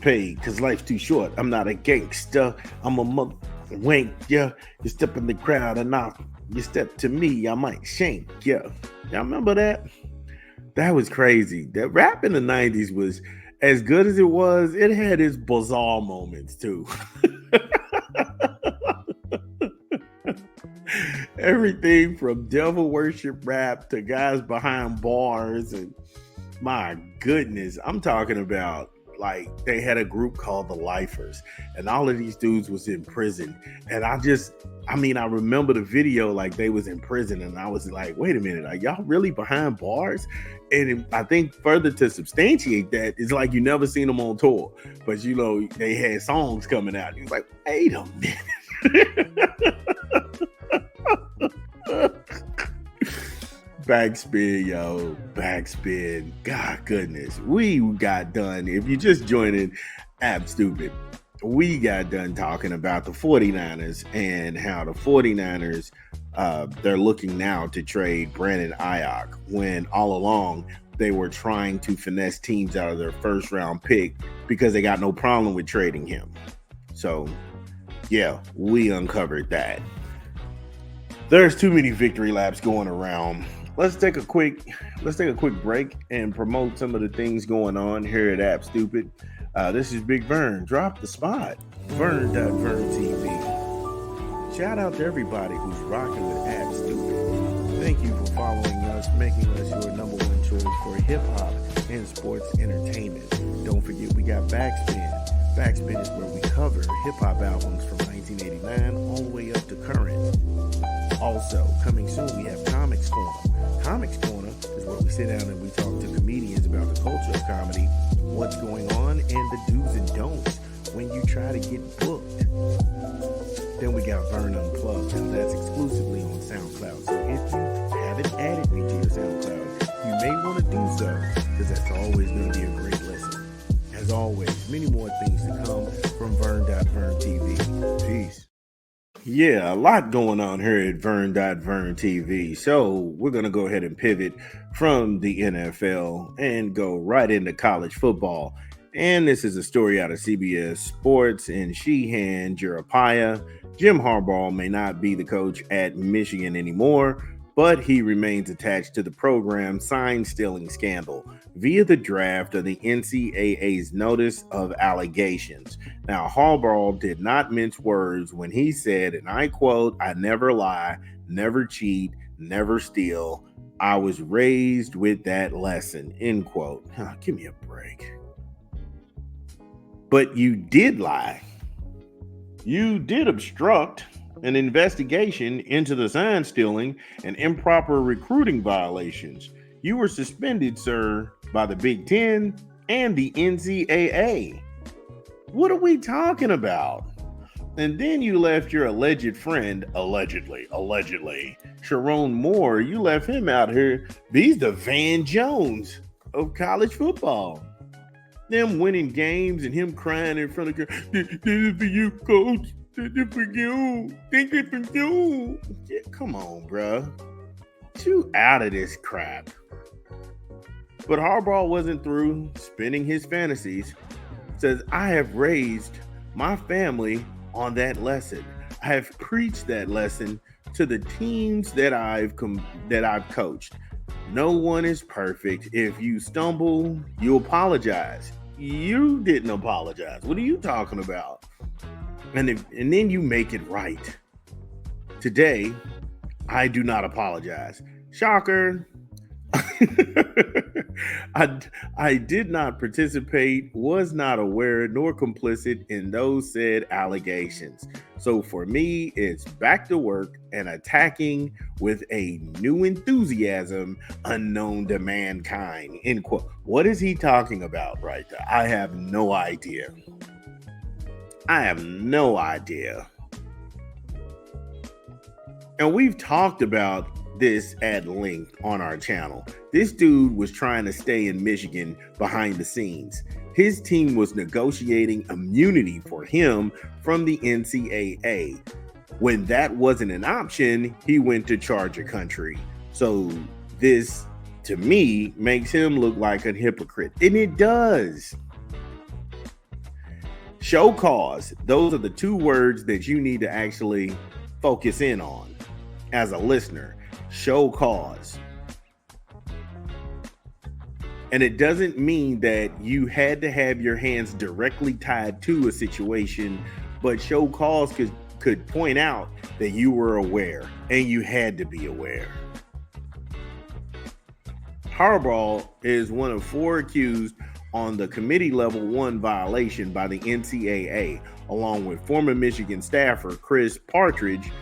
paid because life's too short. I'm not a gangster. I'm a mother wank, yeah. You step in the crowd and you step to me, I might shank, yeah. Y'all remember that? That was crazy. That rap in the 90s was as good as it was. It had its bizarre moments too. Everything from devil worship rap to guys behind bars, and my goodness, I'm talking about like they had a group called the Lifers, and all of these dudes was in prison. And I remember the video like they was in prison, and I was like, wait a minute, are y'all really behind bars? And I think further to substantiate that, it's like you never seen them on tour, but they had songs coming out. He was like, wait a minute. Backspin, yo. Backspin. God goodness. We got done. If you're just joining App Stupid, we got done talking about the 49ers and how the 49ers, they're looking now to trade Brandon Ayuk when all along they were trying to finesse teams out of their first round pick because they got no problem with trading him. So, yeah, we uncovered that. There's too many victory laps going around. Let's take a quick break and promote some of the things going on here at App Stupid. This is Big Vern. Drop the spot. Vern TV. Shout out to everybody who's rocking with App Stupid. Thank you for following us, making us your number one choice for hip hop and sports entertainment. Don't forget we got Backspin. Backspin is where we cover hip hop albums from 1989 all the way up to current. Also, coming soon, we have Comics Corner. Comics Corner is where we sit down and we talk to comedians about the culture of comedy, what's going on, and the do's and don'ts when you try to get booked. Then we got Vern Unplugged, and that's exclusively on SoundCloud. So if you haven't added me to your SoundCloud, you may want to do so, because that's always going to be a great listen. As always, many more things to come from Vern.Vern TV. Peace. Yeah, a lot going on here at Vern.Vern TV. So we're going to go ahead and pivot from the NFL and go right into college football. And this is a story out of CBS Sports in Sheehan, Jeremiah. Jim Harbaugh may not be the coach at Michigan anymore, but he remains attached to the program sign-stealing scandal via the draft of the NCAA's notice of allegations. Now, Harbaugh did not mince words when he said, and I quote, "I never lie, never cheat, never steal. I was raised with that lesson," end quote. Give me a break. But you did lie. You did obstruct an investigation into the sign stealing and improper recruiting violations. You were suspended, sir, by the Big Ten and the NCAA. What are we talking about? And then you left your alleged friend, allegedly, Sherone Moore, you left him out here. He's the Van Jones of college football. Them winning games and him crying in front of you. This is for you, coach. This is for you. Think it's for you. Yeah, come on, bro. You out of this crap. But Harbaugh wasn't through spinning his fantasies. Says, I have raised my family on that lesson. I have preached that lesson to the teams that I've coached. No one is perfect. If you stumble, you apologize. You didn't apologize. What are you talking about? And then you make it right. Today, I do not apologize. Shocker. I did not participate, was not aware, nor complicit in those said allegations. So for me, it's back to work and attacking with a new enthusiasm unknown to mankind. End quote. What is he talking about right there? I have no idea. And we've talked about this at length on our channel. This dude was trying to stay in Michigan behind the scenes. His team was negotiating immunity for him from the NCAA. When that wasn't an option, he went to Charger country. So this, to me, makes him look like a hypocrite. And it does. Show cause. Those are the two words that you need to actually focus in on as a listener. Show cause. And it doesn't mean that you had to have your hands directly tied to a situation, but show cause could point out that you were aware and you had to be aware. Harbaugh is one of 4 accused on the committee level 1 violation by the NCAA, along with former Michigan staffer Chris Partridge,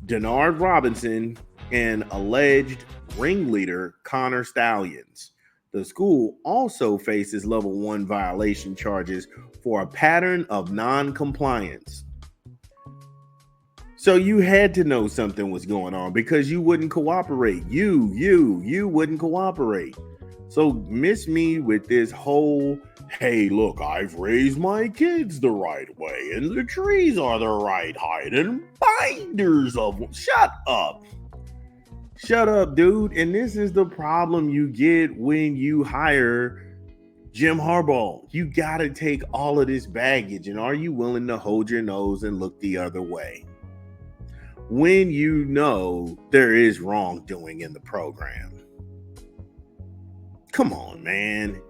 Denard Robinson, and alleged ringleader Connor Stallions. The school also faces level 1 violation charges for a pattern of non-compliance. So you had to know something was going on because you wouldn't cooperate. You wouldn't cooperate. So miss me with this whole, hey, look, I've raised my kids the right way and the trees are the right height and binders of them. Shut up. Shut up, dude. And this is the problem you get when you hire Jim Harbaugh. You got to take all of this baggage. And are you willing to hold your nose and look the other way when you know there is wrongdoing in the program? Come on, man.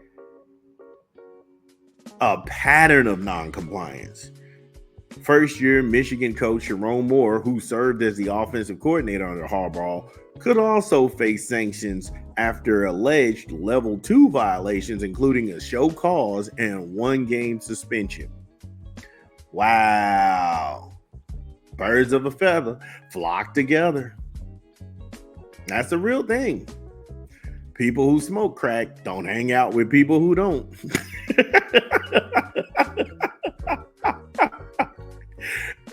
A pattern of non-compliance. First-year Michigan coach Sherone Moore, who served as the offensive coordinator under Harbaugh, could also face sanctions after alleged level 2 violations, including a show cause and 1-game suspension. Wow. Birds of a feather flock together. That's the real thing. People who smoke crack don't hang out with people who don't.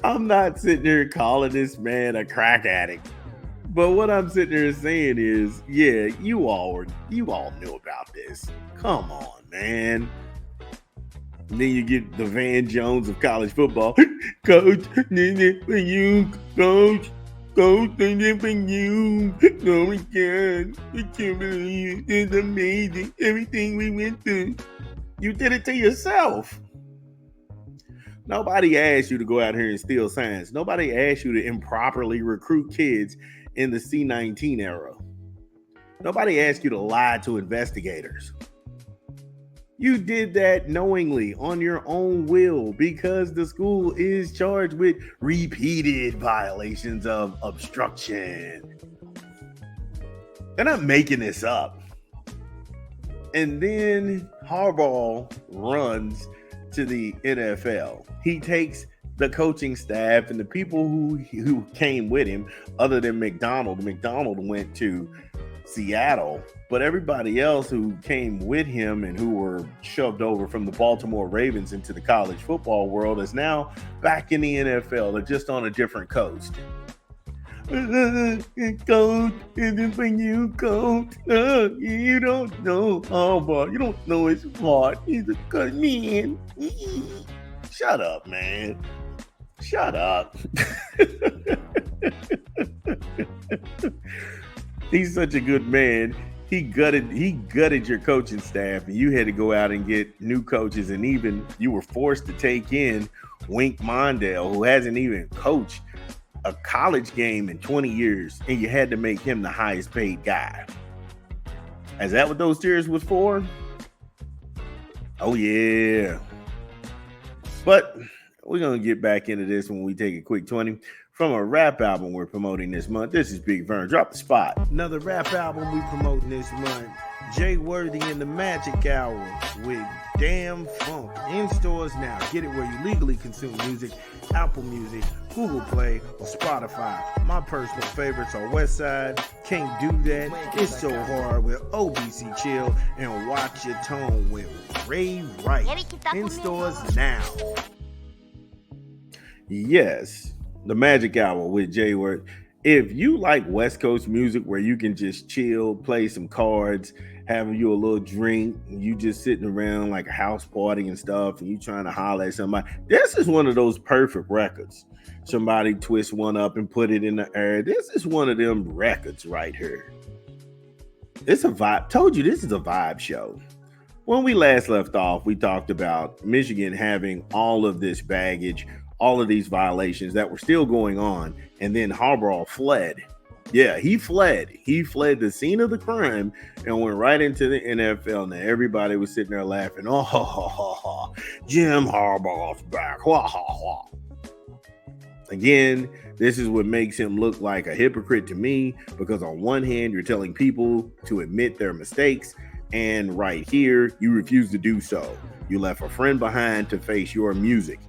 I'm not sitting here calling this man a crack addict. But what I'm sitting here saying is, yeah, you all knew about this. Come on, man. And then you get the Van Jones of college football. Coach, you, coach. Coach, for you. Oh my God. I can't believe it. It's amazing. Everything we went through. You did it to yourself. Nobody asked you to go out here and steal signs. Nobody asked you to improperly recruit kids in the C-19 era. Nobody asked you to lie to investigators. You did that knowingly on your own will because the school is charged with repeated violations of obstruction. They're not making this up. And then Harbaugh runs to the NFL. He takes the coaching staff and the people who came with him, other than McDonald. McDonald went to Seattle, but everybody else who came with him and who were shoved over from the Baltimore Ravens into the college football world is now back in the NFL. They're just on a different coast. Coach, it's for you, coach. You don't know Harbaugh. You don't know his heart. He's a good man. Shut up, man. Shut up. He's such a good man. He gutted your coaching staff, and you had to go out and get new coaches, and even you were forced to take in Wink Mondale, who hasn't even coached a college game in 20 years, and you had to make him the highest paid guy. Is that what those tears was for? Oh yeah. But we're going to get back into this when we take a quick 20. From a rap album we're promoting this month, this is Big Vern. Drop the spot. Another rap album we promoting this month. Jay Worthy and the Magic Hour with Damn Funk. In stores now. Get it where you legally consume music. Apple Music, Google Play, or Spotify. My personal favorites are Westside, Can't Do That, It's So Hard with OBC Chill, and Watch Your Tone with Ray Wright. In stores now. Yes, the Magic Hour with Jay Worth. If you like West Coast music where you can just chill, play some cards, having you a little drink, and you just sitting around like a house party and stuff, and you trying to holler at somebody, this is one of those perfect records. Somebody twist one up and put it in the air. This is one of them records right here. It's a vibe. Told you this is a vibe show. When we last left off, we talked about Michigan having all of this baggage, all of these violations that were still going on, and then Harbaugh fled. Yeah, he fled. He fled the scene of the crime and went right into the NFL. Now everybody was sitting there laughing. Oh, ha, ha, ha, ha. Jim Harbaugh's back. Ha, ha, ha. Again, this is what makes him look like a hypocrite to me, because on one hand, you're telling people to admit their mistakes, and right here, you refuse to do so. You left a friend behind to face your music.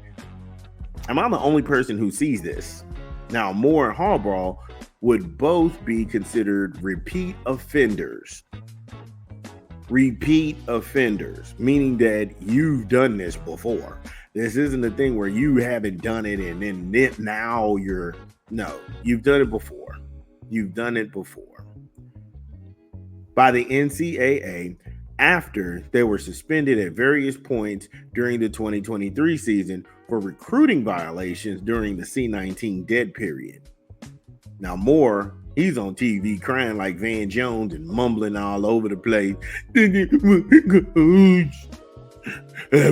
Am I the only person who sees this? Now, Moore and Harbaugh would both be considered repeat offenders. Repeat offenders, meaning that you've done this before. This isn't a thing where you haven't done it and then now you're... No, you've done it before. You've done it before. By the NCAA, after they were suspended at various points during the 2023 season for recruiting violations during the C-19 dead period. Now, Moore, he's on TV crying like Van Jones and mumbling all over the place. I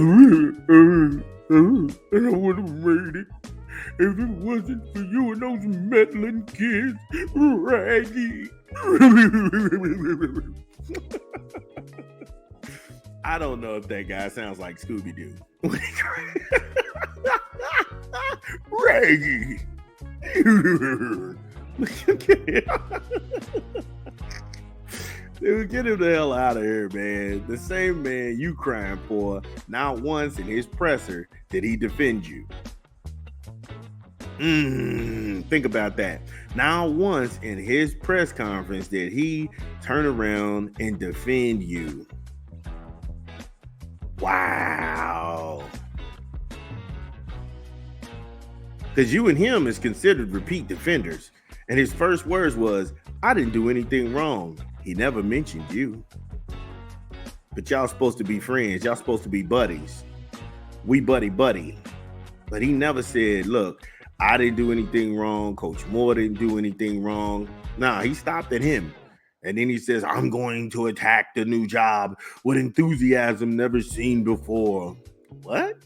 would have made it if it wasn't for you and those meddling kids, Raggy. I don't know if that guy sounds like Scooby-Doo. Raggy. Dude, get him the hell out of here, man. The same man you crying for, not once in his presser did he defend you. Think about that. Not once in his press conference did he turn around and defend you. Wow. Because you and him is considered repeat defenders. And his first words was, I didn't do anything wrong. He never mentioned you. But y'all supposed to be friends. Y'all supposed to be buddies. We buddy. But he never said, look, I didn't do anything wrong. Coach Moore didn't do anything wrong. Nah, he stopped at him. And then he says, I'm going to attack the new job with enthusiasm never seen before. What?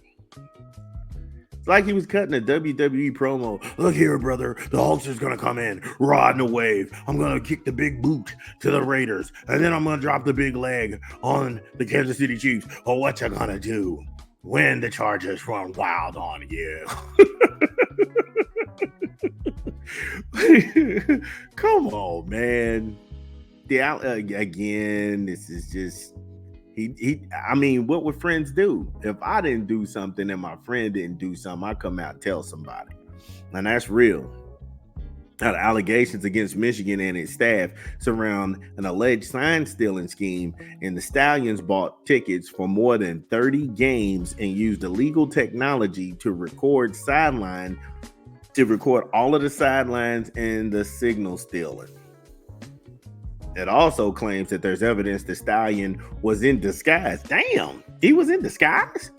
It's like he was cutting a WWE promo. Look here, brother. The Hulkster's going to come in, riding a wave. I'm going to kick the big boot to the Raiders. And then I'm going to drop the big leg on the Kansas City Chiefs. Oh, what you going to do when the Chargers run wild on you? Come on, man. Again, this is just... I mean, what would friends do? If I didn't do something and my friend didn't do something, I come out and tell somebody. And that's real. Now, the allegations against Michigan and its staff surround an alleged sign stealing scheme, and the Stallions bought tickets for more than 30 games and used illegal technology to record all of the sidelines and the signal stealing. It also claims that there's evidence the Stallion was in disguise. Damn, he was in disguise?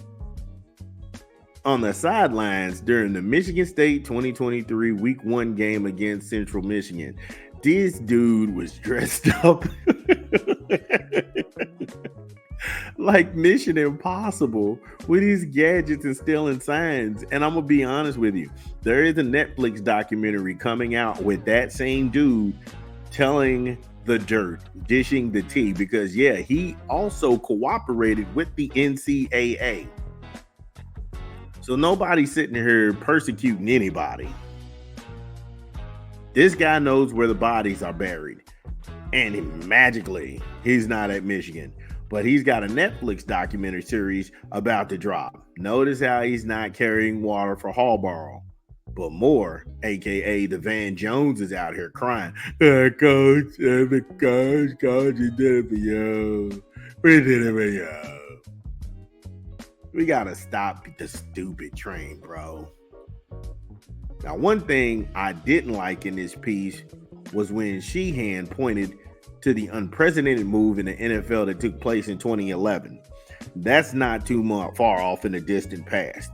On the sidelines during the Michigan State 2023 Week 1 game against Central Michigan. This dude was dressed up like Mission Impossible with his gadgets and stealing signs. And I'm going to be honest with you. There is a Netflix documentary coming out with that same dude telling the dirt, dishing the tea, because yeah, he also cooperated with the NCAA. So nobody's sitting here persecuting anybody. This guy knows where the bodies are buried, and magically he's not at Michigan, but he's got a Netflix documentary series about to drop. Notice how he's not carrying water for Harbaugh. But Moore, a.k.a. the Van Jones, is out here crying. Coach, you did it for you. We did it for you. We got to stop the stupid train, bro. Now, one thing I didn't like in this piece was when Sheehan pointed to the unprecedented move in the NFL that took place in 2011. That's not too far off in the distant past,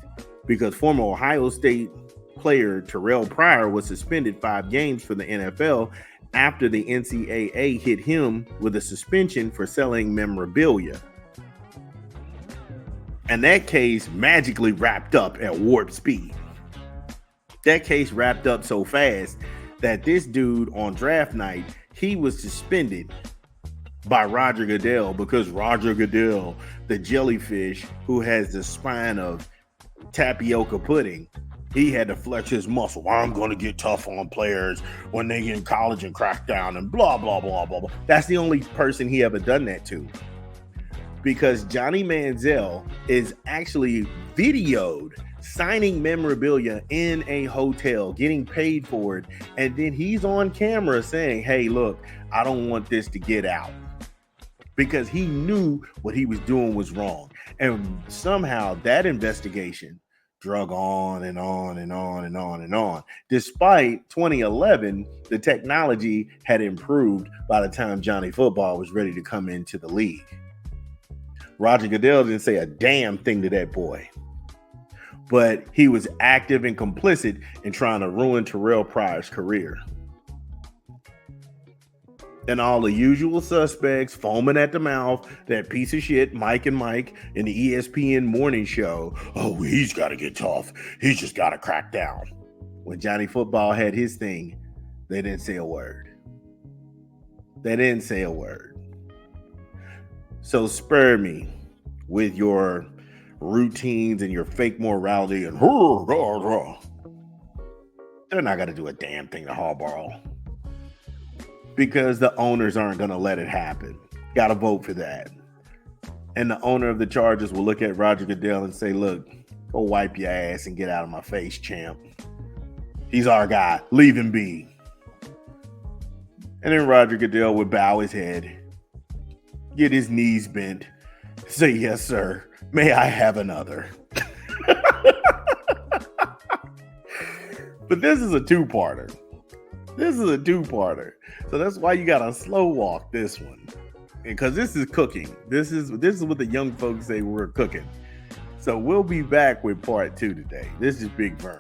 because former Ohio State player Terrell Pryor was suspended 5 games for the NFL after the NCAA hit him with a suspension for selling memorabilia. And that case magically wrapped up at warp speed. That case wrapped up so fast that this dude on draft night, he was suspended by Roger Goodell because Roger Goodell, the jellyfish who has the spine of tapioca pudding, he had to flex his muscle. I'm going to get tough on players when they get in college and crack down and blah, blah, blah, blah, blah. That's the only person he ever done that to. Because Johnny Manziel is actually videoed signing memorabilia in a hotel, getting paid for it. And then he's on camera saying, hey, look, I don't want this to get out. Because he knew what he was doing was wrong. And somehow that investigation drug on and on and on and on and on. Despite 2011, the technology had improved by the time Johnny Football was ready to come into the league. Roger Goodell didn't say a damn thing to that boy. But he was active and complicit in trying to ruin Terrell Pryor's career. And all the usual suspects foaming at the mouth, that piece of shit, Mike and Mike, in the ESPN morning show. Oh, he's got to get tough. He's just got to crack down. When Johnny Football had his thing, they didn't say a word. They didn't say a word. So spare me with your routines and your fake morality and they're not going to do a damn thing to Harbaugh. Because the owners aren't going to let it happen. Got to vote for that. And the owner of the Chargers will look at Roger Goodell and say, look, go wipe your ass and get out of my face, champ. He's our guy. Leave him be. And then Roger Goodell would bow his head, get his knees bent, say, yes, sir. May I have another? But this is a two-parter. So that's why you got to slow walk this one. Because this is cooking. This is what the young folks say we're cooking. So we'll be back with part 2 today. This is Big Vern.